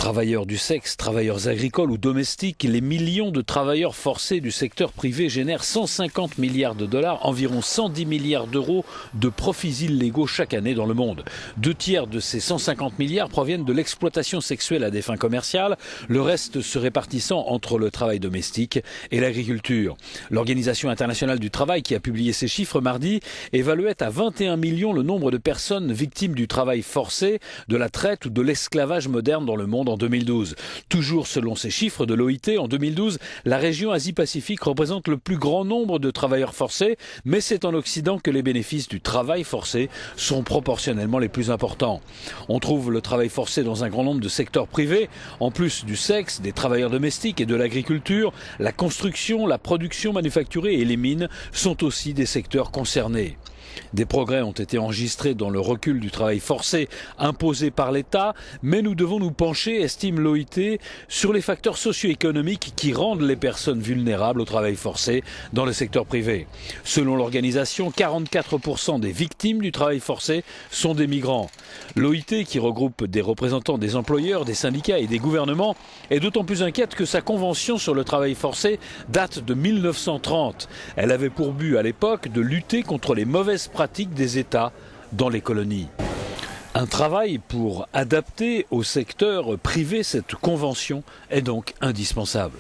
Travailleurs du sexe, travailleurs agricoles ou domestiques, les millions de travailleurs forcés du secteur privé génèrent 150 milliards de dollars, environ 110 milliards d'euros de profits illégaux chaque année dans le monde. 2/3 de ces 150 milliards proviennent de l'exploitation sexuelle à des fins commerciales, le reste se répartissant entre le travail domestique et l'agriculture. L'Organisation internationale du travail, qui a publié ces chiffres mardi, évaluait à 21 millions le nombre de personnes victimes du travail forcé, de la traite ou de l'esclavage moderne dans le monde en 2012. Toujours selon ces chiffres de l'OIT, en 2012, la région Asie-Pacifique représente le plus grand nombre de travailleurs forcés, mais c'est en Occident que les bénéfices du travail forcé sont proportionnellement les plus importants. On trouve le travail forcé dans un grand nombre de secteurs privés, en plus du sexe, des travailleurs domestiques et de l'agriculture, la construction, la production manufacturée et les mines sont aussi des secteurs concernés. Des progrès ont été enregistrés dans le recul du travail forcé imposé par l'État, mais nous devons nous pencher, estime l'OIT, sur les facteurs socio-économiques qui rendent les personnes vulnérables au travail forcé dans le secteur privé. Selon l'organisation, 44% des victimes du travail forcé sont des migrants. L'OIT, qui regroupe des représentants des employeurs, des syndicats et des gouvernements, est d'autant plus inquiète que sa convention sur le travail forcé date de 1930. Elle avait pour but à l'époque de lutter contre les mauvaises pratiques des États dans les colonies. Un travail pour adapter au secteur privé cette convention est donc indispensable.